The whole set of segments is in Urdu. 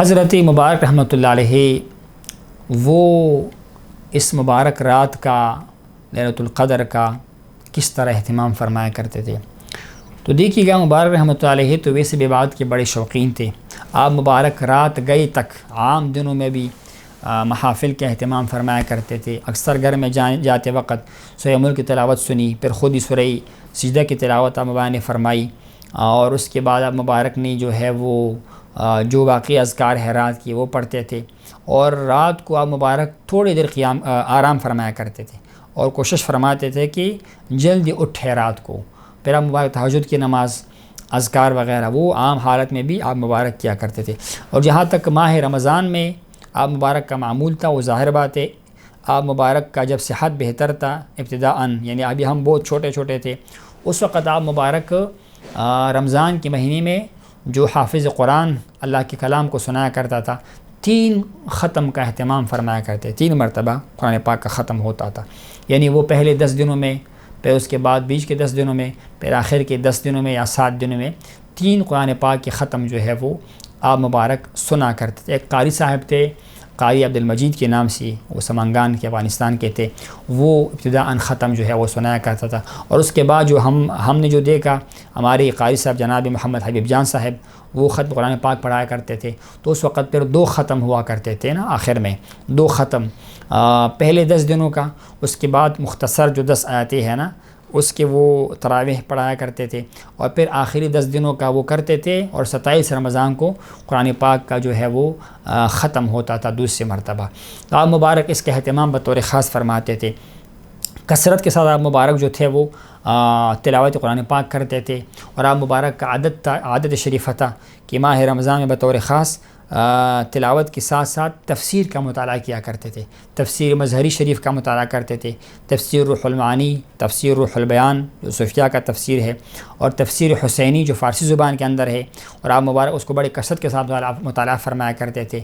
حضرت مبارک رحمۃ اللہ علیہ وہ اس مبارک رات کا، لیلۃ القدر کا کس طرح اہتمام فرمایا کرتے تھے؟ تو دیکھیے گا، مبارک رحمۃ اللہ علیہ تو ویسے بھی عبادت کے بڑے شوقین تھے۔ آپ مبارک رات گئے تک عام دنوں میں بھی محافل کے اہتمام فرمایا کرتے تھے۔ اکثر گھر میں جاتے وقت سورہ ملک کی تلاوت سنی، پھر خود ہی سورہ سجدہ کی تلاوت آپ مبارک نے فرمائی، اور اس کے بعد آپ مبارک نے جو ہے وہ جو باقی اذکار ہے رات کی وہ پڑھتے تھے، اور رات کو آپ مبارک تھوڑی دیر آرام فرمایا کرتے تھے، اور کوشش فرماتے تھے کہ جلدی اٹھے رات کو۔ پھر آپ مبارک تہجد کی نماز، اذکار وغیرہ وہ عام حالت میں بھی آپ مبارک کیا کرتے تھے۔ اور جہاں تک ماہ رمضان میں آپ مبارک کا معمول تھا، وہ ظاہر بات ہے آپ مبارک کا جب صحت بہتر تھا ابتداءً، یعنی ابھی ہم بہت چھوٹے چھوٹے تھے، اس وقت آپ مبارک رمضان کے مہینے میں جو حافظ قرآن اللہ کے کلام کو سنایا کرتا تھا، 3 ختم کا اہتمام فرمایا کرتے، 3 مرتبہ قرآن پاک کا ختم ہوتا تھا، یعنی وہ پہلے 10 دنوں میں، پھر اس کے بعد بیچ کے 10 دنوں میں، پھر آخر کے 10 دنوں میں یا 7 دنوں میں 3 قرآن پاک کے ختم جو ہے وہ آپ مبارک سنا کرتے تھے۔ ایک قاری صاحب تھے، قاری عبد المجید کے نام سے، وہ سمنگان کے افغانستان کے تھے، وہ ابتداءً ختم جو ہے وہ سنایا کرتا تھا۔ اور اس کے بعد جو ہم نے جو دیکھا، ہمارے قاری صاحب جناب محمد حبیب جان صاحب، وہ ختم قرآن پاک پڑھایا کرتے تھے، تو اس وقت پھر 2 ختم ہوا کرتے تھے نا، آخر میں 2 ختم، پہلے 10 دنوں کا، اس کے بعد مختصر جو 10 آیتیں ہیں نا اس کے وہ تراویح پڑھایا کرتے تھے، اور پھر آخری 10 دنوں کا وہ کرتے تھے، اور 27 رمضان کو قرآن پاک کا جو ہے وہ ختم ہوتا تھا دوسری مرتبہ۔ تو آپ مبارک اس کا اہتمام بطور خاص فرماتے تھے۔ کثرت کے ساتھ آپ مبارک جو تھے وہ تلاوت قرآن پاک کرتے تھے، اور آپ مبارک کا عادت شریفہ تھا کہ ماہ رمضان میں بطور خاص تلاوت کے ساتھ ساتھ تفسیر کا مطالعہ کیا کرتے تھے، تفسیر مظہری شریف کا مطالعہ کرتے تھے، تفسیر روح المعانی، تفسیر روح البیان جو صوفیہ کا تفسیر ہے، اور تفسیر حسینی جو فارسی زبان کے اندر ہے، اور آپ مبارک اس کو بڑی کثرت کے ساتھ مطالعہ فرمایا کرتے تھے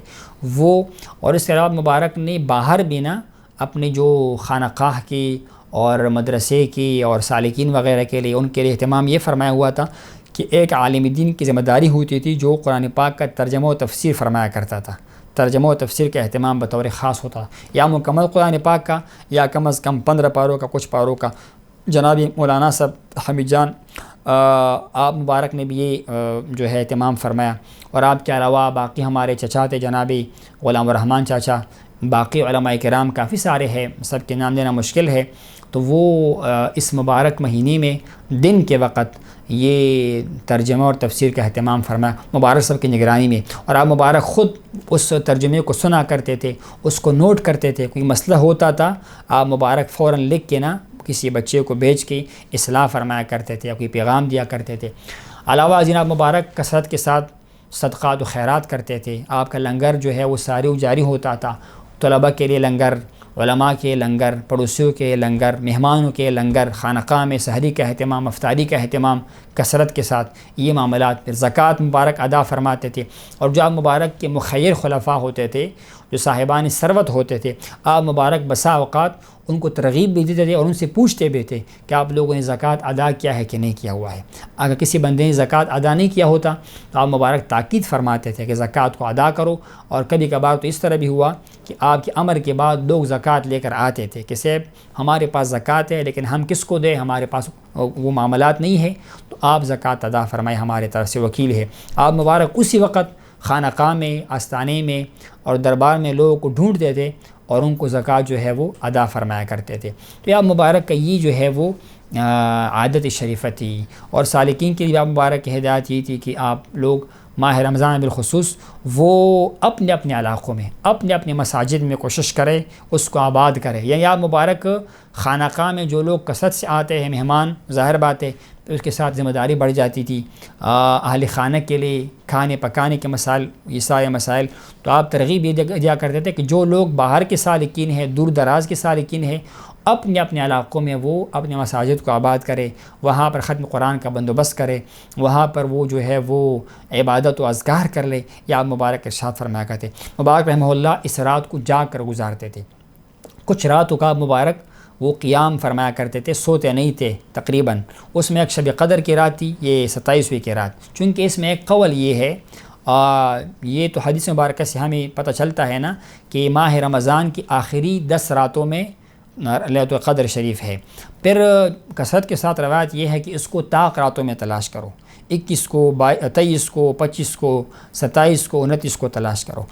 وہ۔ اور اس کے علاوہ مبارک نے باہر بھی نا اپنے جو خانقاہ کی اور مدرسے کی اور سالکین وغیرہ کے لیے، ان کے لیے اہتمام یہ فرمایا ہوا تھا کہ ایک عالم دین کی ذمہ داری ہوتی تھی جو قرآن پاک کا ترجمہ و تفسیر فرمایا کرتا تھا، ترجمہ و تفسیر کا اہتمام بطور خاص ہوتا، یا مکمل قرآن پاک کا، یا کم از کم 15 پاروں کا، کچھ پاروں کا۔ جناب مولانا صاحب حمید جان آپ مبارک نے بھی یہ جو ہے اہتمام فرمایا، اور آپ کے علاوہ باقی ہمارے چچا تھے جناب غلام الرحمن چاچا، باقی علماء کرام کافی سارے ہیں، سب کے نام لینا مشکل ہے، تو وہ اس مبارک مہینے میں دن کے وقت یہ ترجمہ اور تفسیر کا اہتمام فرمایا مبارک صاحب کی نگرانی میں، اور آپ مبارک خود اس ترجمے کو سنا کرتے تھے، اس کو نوٹ کرتے تھے، کوئی مسئلہ ہوتا تھا آپ مبارک فوراً لکھ کے نا کسی بچے کو بھیج کے اصلاح فرمایا کرتے تھے، یا کوئی پیغام دیا کرتے تھے۔ علاوہ جناب مبارک کثرت کے ساتھ صدقات و خیرات کرتے تھے، آپ کا لنگر جو ہے وہ ساری جاری ہوتا تھا، طلباء کے لیے لنگر، علماء کے لنگر، پڑوسیوں کے لنگر، مہمانوں کے لنگر، خانقاہ میں سحری کا اہتمام، افطاری کا اہتمام کثرت کے ساتھ، یہ معاملات۔ پھر زکوٰۃ مبارک ادا فرماتے تھے، اور جو آپ مبارک کے مخیر خلفاء ہوتے تھے، جو صاحبان ثروت ہوتے تھے، آپ مبارک بسا اوقات ان کو ترغیب بھی دیتے تھے، اور ان سے پوچھتے بھی تھے کہ آپ لوگوں نے زکوٰۃ ادا کیا ہے کہ نہیں کیا ہوا ہے۔ اگر کسی بندے نے زکوٰۃ ادا نہیں کیا ہوتا تو آپ مبارک تاکید فرماتے تھے کہ زکوٰۃ کو ادا کرو، اور کبھی کبھار تو اس طرح بھی ہوا کہ آپ کے امر کے بعد لوگ زکوٰۃ لے کر آتے تھے کہ صاحب ہمارے پاس زکوٰۃ ہے لیکن ہم کس کو دیں، ہمارے پاس وہ معاملات نہیں ہے، تو آپ زکوٰۃ ادا فرمائے، ہمارے طرف سے وکیل ہے۔ آپ مبارک اسی وقت خانقاہ میں، آستانے میں اور دربار میں لوگوں کو ڈھونڈتے تھے، اور ان کو زکوٰۃ جو ہے وہ ادا فرمایا کرتے تھے۔ تو آپ مبارک کا یہ جو ہے وہ عادت شریفہ تھی، اور سالکین کے لیے آپ مبارک کی ہدایت یہ تھی کہ آپ لوگ ماہ رمضان بالخصوص وہ اپنے اپنے علاقوں میں، اپنے اپنے مساجد میں کوشش کرے اس کو آباد کرے، یعنی آپ مبارک خانقاہ میں جو لوگ کثرت سے آتے ہیں مہمان، ظاہر بات ہے تو اس کے ساتھ ذمہ داری بڑھ جاتی تھی، اہل خانہ کے لیے کھانے پکانے کے مسائل، یہ سارے مسائل، تو آپ ترغیب یہ دیا کرتے تھے کہ جو لوگ باہر کے سالکین ہیں، دور دراز کے سالکین ہیں، اپنے اپنے علاقوں میں وہ اپنے مساجد کو آباد کرے، وہاں پر ختم قرآن کا بندوبست کرے، وہاں پر وہ جو ہے وہ عبادت و اذکار کر لے، یا آپ مبارک ارشاد فرمایا کرتے۔ مبارک رحمہ اللہ اس رات کو جاگ کر گزارتے تھے، کچھ راتوں کا مبارک وہ قیام فرمایا کرتے تھے، سوتے نہیں تھے تقریباً۔ اس میں ایک شب قدر کی رات تھی، یہ 27ویں کی رات، چونکہ اس میں ایک قول یہ ہے یہ تو حدیث مبارکہ سے ہمیں پتہ چلتا ہے نا کہ ماہ رمضان کی آخری 10 راتوں میں لیلۃ القدر شریف ہے۔ پھر کثرت کے ساتھ روایت یہ ہے کہ اس کو طاق راتوں میں تلاش کرو، 21 کو 23 کو 25 کو 27 کو 29 کو تلاش کرو۔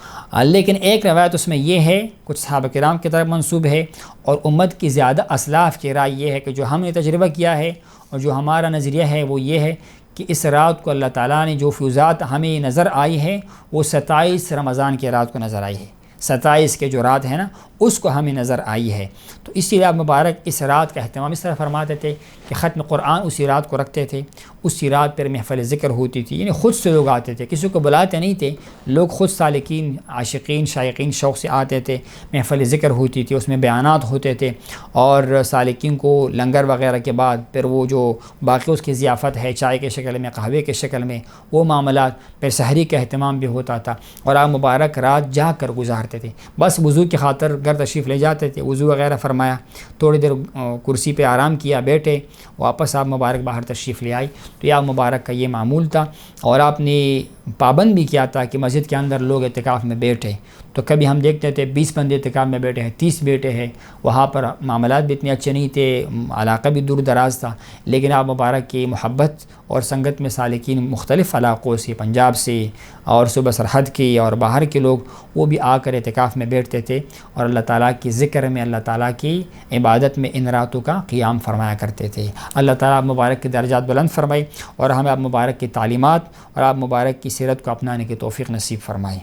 لیکن ایک روایت اس میں یہ ہے، کچھ صحابہ کرام کی طرف منسوب ہے، اور امت کی زیادہ اسلاف کی رائے یہ ہے کہ جو ہم نے تجربہ کیا ہے اور جو ہمارا نظریہ ہے وہ یہ ہے کہ اس رات کو اللہ تعالیٰ نے جو فیوزات ہمیں نظر آئی ہے وہ 27 رمضان کی رات کو نظر آئی ہے، 27 کے جو رات ہے نا اس کو ہمیں نظر آئی ہے۔ تو اسی لیے مبارک اس رات کا اہتمام اس طرح فرماتے تھے کہ ختم قرآن اسی رات کو رکھتے تھے، اسی رات پر محفل ذکر ہوتی تھی، یعنی خود سے لوگ آتے تھے، کسی کو بلاتے نہیں تھے، لوگ خود سالکین عاشقین شائقین شوق سے آتے تھے، محفل ذکر ہوتی تھی، اس میں بیانات ہوتے تھے، اور سالکین کو لنگر وغیرہ کے بعد پھر وہ جو باقی اس کی ضیافت ہے چائے کے شکل میں قہوے کے شکل میں وہ معاملات، پھر سحری کا اہتمام بھی ہوتا تھا، اور آپ مبارک رات جا کر گزارتے تھے۔ بس وضو کی خاطر گھر تشریف لے جاتے تھے، وضو وغیرہ فرمایا، تھوڑی دیر کرسی پہ آرام کیا، بیٹھے، واپس آپ مبارک باہر تشریف لے آئی۔ تو یہ آپ مبارک کا یہ معمول تھا، اور آپ نے پابند بھی کیا تھا کہ مسجد کے اندر لوگ اعتکاف میں بیٹھے، تو کبھی ہم دیکھتے تھے 20 بندے اعتکاف میں بیٹھے ہیں، 30 بیٹھے ہیں، وہاں پر معاملات بھی اتنے اچھے نہیں تھے، علاقہ بھی دور دراز تھا، لیکن آپ مبارک کی محبت اور سنگت میں سالکین مختلف علاقوں سے، پنجاب سے اور صوبہ سرحد کے اور باہر کے لوگ وہ بھی آ کر اعتکاف میں بیٹھتے تھے، اور اللہ تعالیٰ کی ذکر میں، اللہ تعالیٰ کی عبادت میں ان راتوں کا قیام فرمایا کرتے تھے۔ اللہ تعالیٰ آپ مبارک کے درجات بلند فرمائے، اور ہمیں آپ مبارک کی تعلیمات اور آپ مبارک کی سیرت کو اپنانے کی توفیق نصیب فرمائے۔